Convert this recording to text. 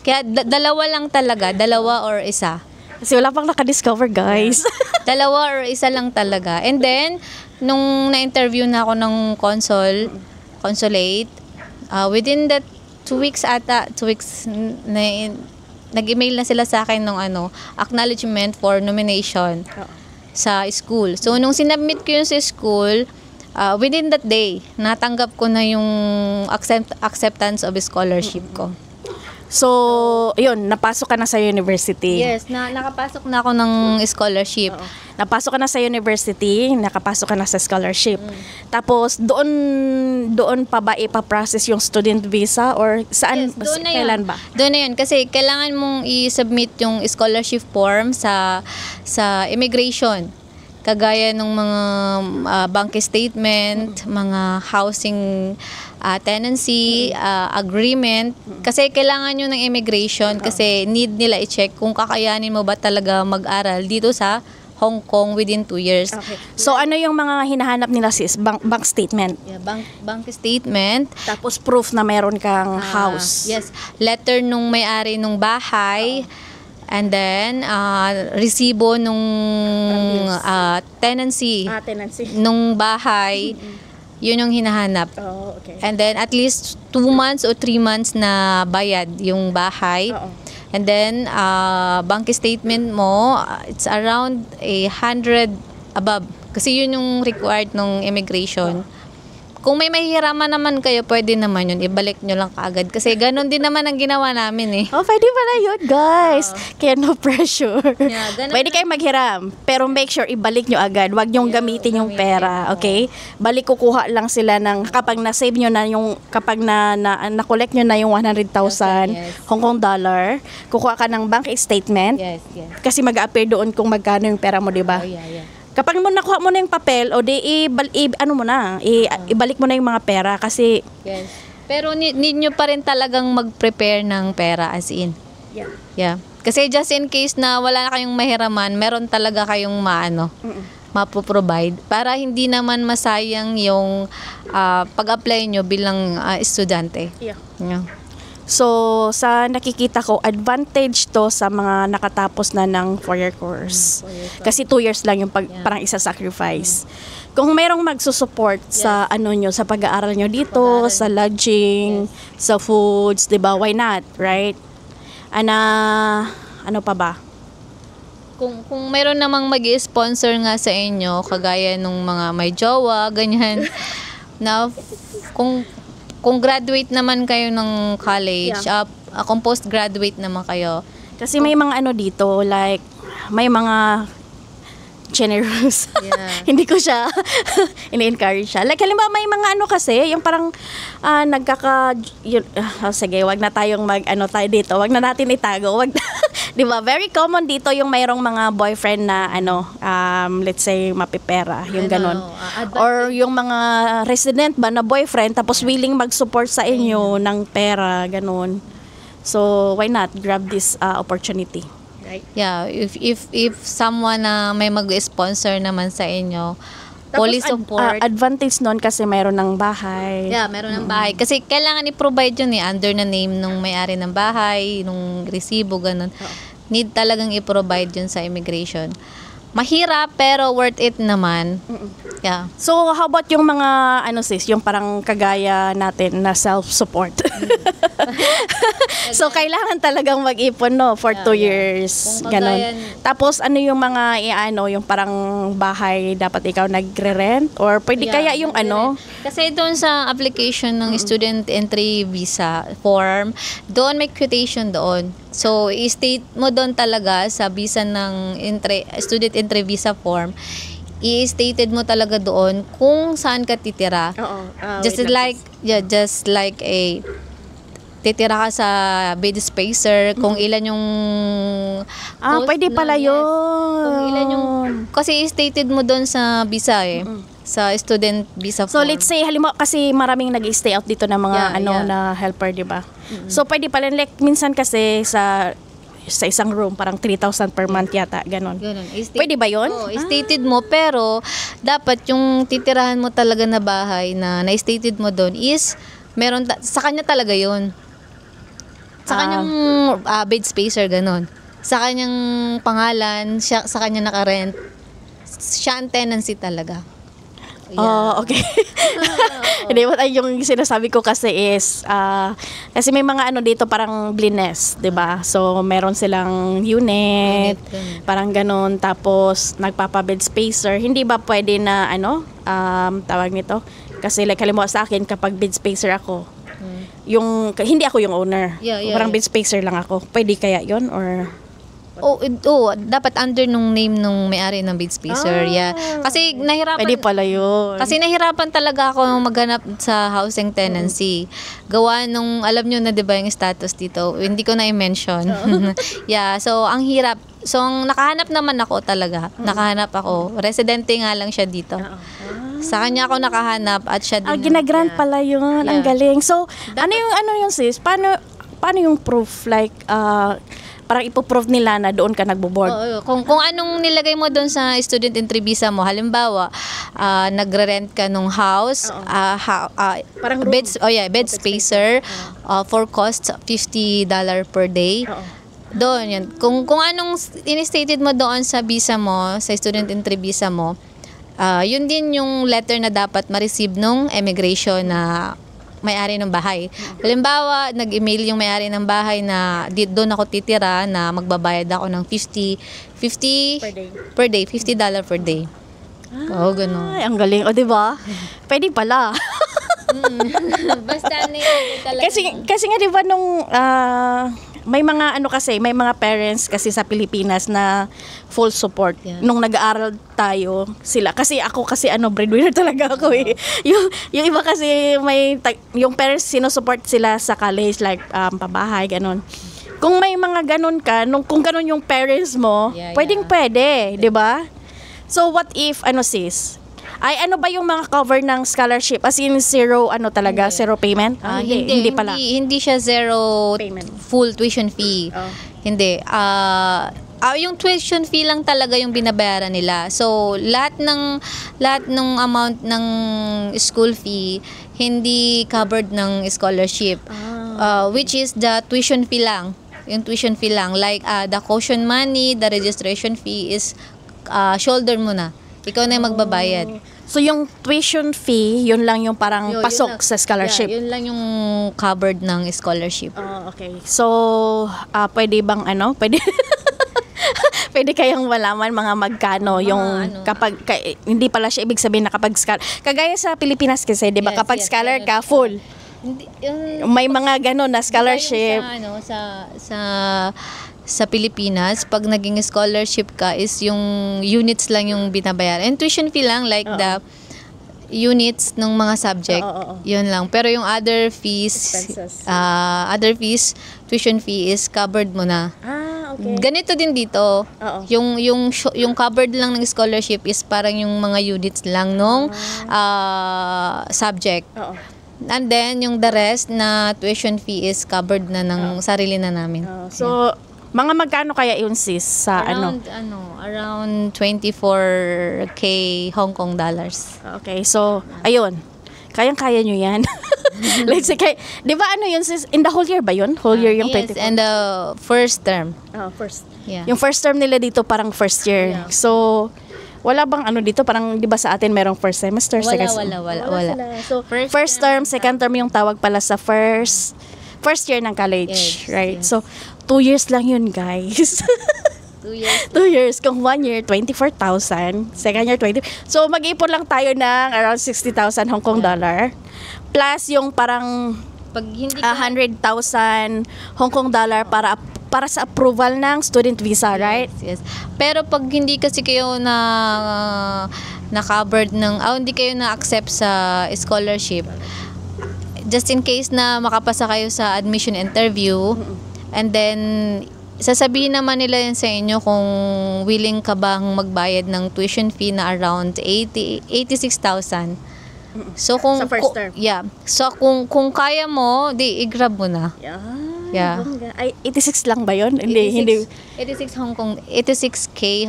Kaya dalawa lang talaga, dalawa or isa. Kasi wala pang nakadiscover, guys. Dalawa or isa lang talaga. And then, nung na-interview na ako ng consulate, within that 2 weeks ata, 2 weeks, nag-email na sila sa akin ng acknowledgement for nomination sa school. So, nung sinubmit ko yun sa school, within that day, natanggap ko na yung acceptance of scholarship ko. So, yun, napasok ka na sa university. Yes, nakapasok na ako ng scholarship. Napasok ka na sa university, nakapasok ka na sa scholarship. Tapos, doon pa ba ipaprocess yung student visa or saan, Yes, doon na kailan yun. ba? Doon na yun. Kasi kailangan mong i-submit yung scholarship form sa immigration. Kagaya ng mga bank statement, mga housing tenancy agreement. Kasi kailangan nyo ng immigration kasi need nila i-check kung kakayanin mo ba talaga mag-aral dito sa Hong Kong within 2 years. Okay. So, ano yung mga hinahanap nila sis? Bank statement? Yeah, bank statement. Tapos, proof na meron kang house? Yes. Letter nung may-ari nung bahay. And then, resibo nung tenancy, Tenancy. nung bahay. Yun yung hinahanap. Oh, okay. And then, at least 2 months or 3 months na bayad yung bahay. And then, bank statement mo, it's around 100 above. Kasi yun yung required ng immigration. Kung may mahihiraman naman kayo, pwede naman yun. Ibalik nyo lang kaagad. Kasi ganun din naman ang ginawa namin eh. Oh, pwede pala yun, guys. Kaya no pressure. Yeah, Pwede kayong maghiram, pero make sure ibalik nyo agad. Huwag nyong gamitin yung pera, okay? Balik kukuha lang sila ng, kapag na-save nyo na yung, kapag na-collect nyo na yung 100,000 Yes. Hong Kong dollar, kukuha ka ng bank statement. Yes, yes. Kasi mag-appear doon kung magkano yung pera mo, di ba? Oh, yeah. Kapag mo nakuha mo na yung papel, o di ibalik mo na yung mga pera kasi Yes. Pero need nyo pa rin talagang mag-prepare ng pera as in. Yeah. Kasi just in case na wala na kayong mahiraman, meron talaga kayong mapoprovide para hindi naman masayang yung pag-apply nyo bilang estudyante. Yeah. So, sa nakikita ko, advantage to sa mga nakatapos na ng 4-year course. Kasi 2 years lang yung parang isa-sacrifice. Kung mayroong magsusupport sa nyo, sa pag-aaral nyo dito, sa lodging, sa foods, 'di ba? Why not, right? Ano pa ba? Kung mayroon namang mag-sponsor nga sa inyo, kagaya nung mga may jowa, ganyan, na kung graduate naman kayo ng college, kung postgraduate naman kayo. Kasi may mga dito, like, may mga generous. Yeah. Hindi ko siya ini-encourage siya. Like, halimbawa may mga kasi, yung parang sige, wag na tayong tayo dito. Wag na natin itago. Wag di ba? Very common dito yung mayroong mga boyfriend na let's say mapipera, yung ganon. Or yung mga resident ba na boyfriend tapos willing mag-support sa inyo ng pera, ganon. So, why not grab this opportunity? Right? Yeah, if someone na may mag-sponsor naman sa inyo, fully support. Advantage nun kasi mayroon ng bahay. Yeah, meron ng bahay. Kasi kailangan i-provide yun under na name nung may-ari ng bahay, nung resibo, ganun. Need talagang i-provide yun sa immigration. Mahirap pero worth it naman. Yeah. So, how about yung mga sis, yung parang kagaya natin na self-support? So, kailangan talagang mag-ipon for 2 years. Ganon. Tapos, ano yung mga yung parang bahay dapat ikaw nagre-rent? Or pwede kaya yung Kasi doon sa application ng student entry visa form, doon may quotation doon. So, i-state mo doon talaga sa visa ng student entry visa form, i-stated mo talaga doon kung saan ka titira. Just like titira ka sa bed spacer, kung ilan yung pwede pala yun. Kung ilan yung kasi i-stated mo doon sa visa sa student visa form. So let's say halimbawa kasi maraming nag-stay out dito ng mga na helper, 'di ba? So pwede pala like minsan kasi sa isang room parang 3,000 per month yata, ganon. Pwede ba 'yon? I-stated mo pero dapat yung titirahan mo talaga na bahay na na-stated mo doon is meron sa kanya talaga 'yon. Sa kanyang bed spacer, ganun. Sa kanyang pangalan, sa kanya nakarent. Siya ang tenancy talaga. Oh, okay. Hindi, what yung sinasabi ko kasi is, kasi may mga ano dito parang blines, 'di ba? So, meron silang unit, parang ganun, tapos nagpapa-bed spacer. Hindi ba pwede na tawag nito? Kasi like halimbawa sa akin kapag bed spacer ako, hindi ako yung owner. Parang bed spacer lang ako. Pwede kaya 'yon or dapat under nung name nung may-ari ng bed spacer. Kasi nahirapan. Pwede pala yun. Kasi nahirapan talaga ako maghanap sa housing tenancy. Gawa nung, alam nyo na 'di ba yung status dito, hindi ko na i-mention. So ang hirap. So ang nakahanap naman ako talaga. Nakahanap ako. Residente nga lang siya dito. Sa kanya ako nakahanap at siya din. Ginagrant pala yun. Ang galing. So, ano yung sis? Paano yung proof? Like, parang ipoprove nila na doon ka nagbo-board. Kung anong nilagay mo doon sa student entry visa mo, halimbawa, nagre-rent ka nung house, parang bed spacer, for cost $50 per day. Doon yan. Kung anong in-stated mo doon sa visa mo, sa student entry visa mo, yun din yung letter na dapat ma-receive nung immigration na may-ari ng bahay. Halimbawa, nag-email yung may-ari ng bahay na doon ako titira na magbabayad ako ng $50 per day, $50 per day. Ganun. Ay, ang galing. O, diba? Pwede pala. Basta talaga. Kasi nga diba nung may mga may mga parents kasi sa Pilipinas na full support. Nung nag-aaral tayo sila. Kasi ako breadwinner talaga ako eh. Yung iba kasi yung parents sinusupport sila sa college like pabahay, ganun. Kung may mga ganun ka, kung ganun yung parents mo, pwede, 'di ba? So what if sis? Ano ba yung mga cover ng scholarship? As in zero zero payment? Hindi pala. Hindi siya zero payment. Full tuition fee. Hindi. Yung tuition fee lang talaga yung binabayaran nila. So lahat ng amount ng school fee hindi covered ng scholarship. Which is the tuition fee lang. Yung tuition fee lang, like the caution money, the registration fee is shoulder mo na. Ikaw na yung magbabayad. So yung tuition fee, yun lang yung parang pasok sa scholarship. Yun lang yung covered ng scholarship. Okay. So pwede bang pwede pwede kayang malaman mga magkano yung kapag hindi pala siya ibig sabihin na kapag kagaya sa Pilipinas kasi 'di ba kapag scholar ka full. May mga gano'n na scholarship. Sa Pilipinas, pag naging scholarship ka is yung units lang yung binabayaran. And tuition fee lang like the units ng mga subject. Yun lang. Pero yung other fees, tuition fee is covered mo na. Okay. Ganito din dito. Yung covered lang ng scholarship is parang yung mga units lang nung subject. And then yung the rest na tuition fee is covered na ng sarili na namin. So mga magkano kaya yun sis sa around 24K Hong Kong dollars. Okay, so ayun. Kayang-kaya nyo yan. Let's say, di ba yun sis? In the whole year ba yun? Whole year yung 24? Yes, and the first term. First. Yeah. Yung first term nila dito parang first year. Yeah. So, wala bang dito? Parang di ba sa atin merong first semester? Wala. So, first term, second term yung tawag pala sa first year ng college. Right? Yes. So, 2 years lang yun guys. 2 years. 2 years. Kung 1 year, 24,000. Second year, 20. So, mag-ipon lang tayo ng around 60,000 Hong Kong dollar. Plus yung parang pag hindi 100,000 Hong Kong dollar para sa approval ng student visa, right? Yes. Pero pag hindi kasi kayo na-covered hindi kayo na-accept sa scholarship, just in case na makapasa kayo sa admission interview, and then sasabihin naman nila yan sa inyo kung willing ka bang magbayad ng tuition fee na around 86,000. So kung sa first term. So kung kaya mo, i-grab mo na. Ay 86 lang ba 'yon? Hindi 86 Hong Kong, 86K